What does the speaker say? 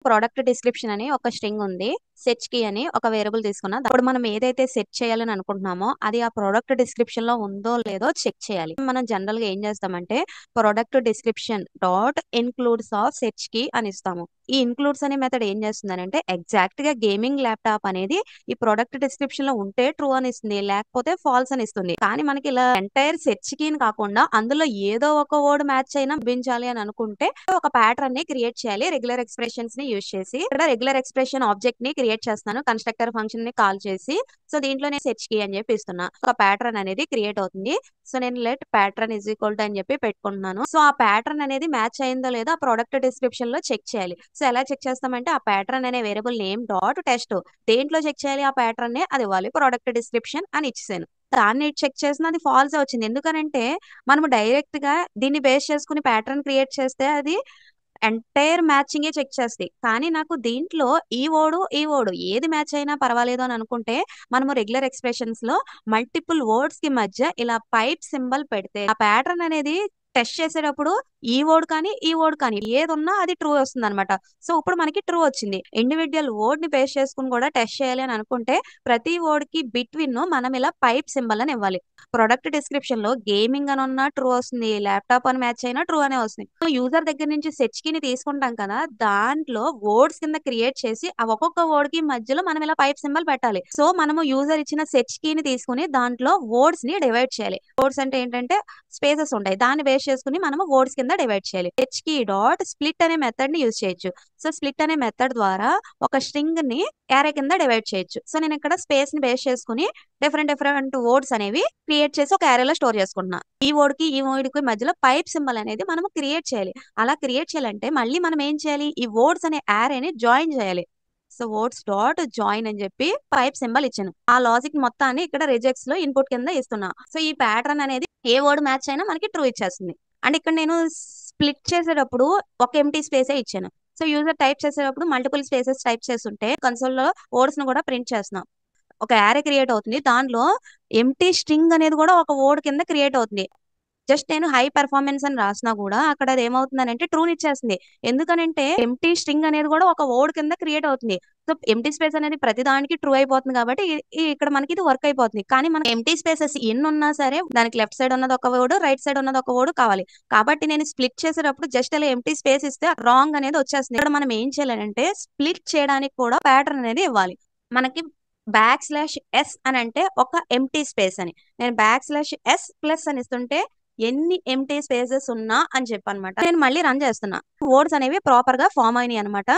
Product description అని ఒక string ఉంది. సెర్చ్ కీ అని ఒక వేరియబుల్ తీసుకున్నా. అప్పుడు మనం ఏదైతే సెర్చ్ చేయాలని అనుకుంటున్నామో అది ఆ ప్రొడక్ట్ డిస్క్రిప్షన్ లో ఉందో లేదో చెక్ చేయాలి. మనం జనరల్ గా ఏం చేస్తామంటే product description dot includes of search key అని ఇస్తాము. ఈ ఇన్క్లూడ్స్ అనే మెథడ్ ఏం చేస్తుందంటే ఎగ్జాక్ట్ గా గేమింగ్ ల్యాప్టాప్ అనేది ఈ ప్రొడక్ట్ డిస్క్రిప్షన్ లో ఉంటే ట్రూ అని ఇస్తుంది, లేకపోతే ఫాల్స్ అని ఇస్తుంది. కానీ మనకి ఇలా ఎంటైర్ సెర్చ్ కీని కాకుండా అందులో ఏదో ఒక వర్డ్ మ్యాచ్ అయినా చూపించాలి అని అనుకుంటే ఒక ప్యాటర్న్ ని క్రియేట్ చేయాలి రెగ్యులర్ ఎక్స్ప్రెషన్స్ ని యూజ్ చేసి. ఇక్కడ రెగ్యులర్ ఎక్స్ప్రెషన్ ఆబ్జెక్ట్ ని క్రియేట్ చేస్తాను కన్స్ట్రక్టర్ ఫంక్షన్ ని కాల్ చేసి. సో దీంట్లో నేను సెర్చ్ కీ అని చెప్పి ఇస్తున్నా. ఒక ప్యాటర్న్ అనేది క్రియేట్ అవుతుంది. సో నేను let pattern is equal to అని చెప్పి పెట్టుకుంటున్నాను. సో ఆ ప్యాటర్న్ అనేది మ్యాచ్ అయిందో లేదో ఆ ప్రొడక్ట్ డిస్క్రిప్షన్ లో చెక్ చేయాలి. సో ఎలా చెక్ చేస్తామంటే ఆ ప్యాటర్న్ అనే వేరియబుల్ నేమ్ డాట్ టెస్ట్ దేంట్లో చెక్ చేయాలి, ఆ ప్యాటర్న్ ని అది ఇవ్వాలి ప్రొడక్ట్ డిస్క్రిప్షన్ అని ఇచ్చేసాను. దాన్ని చెక్ చేసిన అది ఫాల్స్ వచ్చింది. ఎందుకనంటే మనము డైరెక్ట్ గా దీన్ని బేస్ చేసుకుని ప్యాటర్న్ క్రియేట్ చేస్తే అది ఎంటైర్ మ్యాచింగే చెక్ చేస్తాయి. కానీ నాకు దీంట్లో ఈ ఓడు ఏది మ్యాచ్ అయినా పర్వాలేదు అని అనుకుంటే మనము రెగ్యులర్ ఎక్స్ప్రెషన్స్ లో మల్టిపుల్ వర్డ్స్ కి మధ్య ఇలా పైప్ సింబల్ పెడితే ఆ ప్యాటర్న్ అనేది టెస్ట్ చేసేటప్పుడు ఈ వర్డ్ కానీ ఏది ఉన్నా అది ట్రూ వస్తుంది అనమాట. సో ఇప్పుడు మనకి ట్రూ వచ్చింది. ఇండివిజువల్ వర్డ్ ని బేస్ చేసుకుని కూడా టెస్ట్ చేయాలి అని అనుకుంటే ప్రతి వర్డ్ కి బిట్వీన్ మనం ఇలా పైప్ సింబల్ అని ఇవ్వాలి. ప్రొడక్ట్ డిస్క్రిప్షన్ లో గేమింగ్ అని ఉన్నా ట్రూ వస్తుంది, ల్యాప్టాప్ అని మ్యాచ్ అయినా ట్రూ అనే వస్తుంది. యూజర్ దగ్గర నుంచి సెర్చ్ కీని తీసుకుంటాం కదా, దాంట్లో వర్డ్స్ కింద క్రియేట్ చేసి ఆ ఒక్కొక్క వర్డ్ కి మధ్యలో మనం ఇలా పైప్ సింబల్ పెట్టాలి. సో మనము యూజర్ ఇచ్చిన సెర్చ్ కీని తీసుకుని దాంట్లో వర్డ్స్ ని డివైడ్ చేయాలి. వర్డ్స్ అంటే ఏంటంటే స్పేసెస్ ఉంటాయి, దాన్ని బేస్ చేసుకుని మనము వర్డ్స్ కింద డివైడ్ చేయాలి. సెర్చ్ కీ డాట్ స్ప్లిట్ అనే మెథడ్ ని యూజ్ చేయొచ్చు. సో స్ప్లిట్ అనే మెథడ్ ద్వారా ఒక స్ట్రింగ్ ని యారే కింద డివైడ్ చేయొచ్చు. సో నేను ఇక్కడ స్పేస్ ని బేస్ చేసుకుని డిఫరెంట్ వర్డ్స్ అనేవి క్రియేట్ చేసి ఒక యారేలో స్టోర్ చేసుకుంటున్నా. ఈ వర్డ్ కి మధ్యలో పైప్ సింబల్ అనేది మనం క్రియేట్ చేయాలి. అలా క్రియేట్ చేయాలంటే మళ్ళీ మనం ఏం చేయాలి, ఈ వర్డ్స్ అనే యారేని జాయిన్ చేయాలి. సో వర్డ్స్ డాట్ జాయిన్ అని చెప్పి పైప్ సింబల్ ఇచ్చాను. ఆ లాజిక్ మొత్తాన్ని ఇక్కడ రిజెక్ట్స్ లో ఇన్పుట్ కింద ఇస్తున్నా. సో ఈ ప్యాటర్న్ అనేది ఏ వర్డ్ మ్యాచ్ అయినా మనకి ట్రూ ఇచ్చేస్తుంది. అండ్ ఇక్కడ నేను స్ప్లిట్ చేసేటప్పుడు ఒక ఎంటీ స్పేసే ఇచ్చాను. సో యూజర్ టైప్ చేసేటప్పుడు మల్టిపుల్ స్పేసెస్ టైప్ చేస్తుంటే కన్సోల్ లో వర్డ్స్ ను కూడా ప్రింట్ చేస్తున్నాం. ఒక యారే క్రియేట్ అవుతుంది, దానిలో ఎంటీ స్ట్రింగ్ అనేది కూడా ఒక వర్డ్ కింద క్రియేట్ అవుతుంది. జస్ట్ నేను హై పెర్ఫార్మెన్స్ అని రాసినా కూడా అక్కడ అది ఏమవుతుందంటే ట్రూని ఇచ్చేస్తుంది. ఎందుకనంటే ఎంటీ స్ట్రింగ్ అనేది కూడా ఒక వర్డ్ కింద క్రియేట్ అవుతుంది. సో ఎంటీ స్పేస్ అనేది ప్రతి దానికి ట్రూ అయిపోతుంది కాబట్టి ఇక్కడ మనకి ఇది వర్క్ అయిపోతుంది. కానీ మనకి ఎంటీ స్పేసెస్ ఎన్ని ఉన్నా సరే దానికి లెఫ్ట్ సైడ్ ఉన్నది ఒక వర్డ్, రైట్ సైడ్ ఉన్నది ఒక వర్డ్ కావాలి. కాబట్టి నేను స్ప్లిట్ చేసేటప్పుడు జస్ట్ అలా ఎంటీ స్పేస్ ఇస్తే రాంగ్ అనేది వచ్చేస్తుంది. ఇక్కడ మనం ఏం చేయాలంటే స్ప్లిట్ చేయడానికి కూడా ప్యాటర్న్ అనేది ఇవ్వాలి. మనకి /s అని అంటే ఒక ఎంటీ స్పేస్ అని, నేను /s ప్లస్ అని ఇస్తుంటే ఎన్ని ఎంటీ స్పేసెస్ ఉన్నా అని చెప్పనమాట. నేను మళ్ళీ రన్ చేస్తున్నా. వర్డ్స్ అనేవి ప్రాపర్ గా ఫామ్ అయినాయి అనమాట.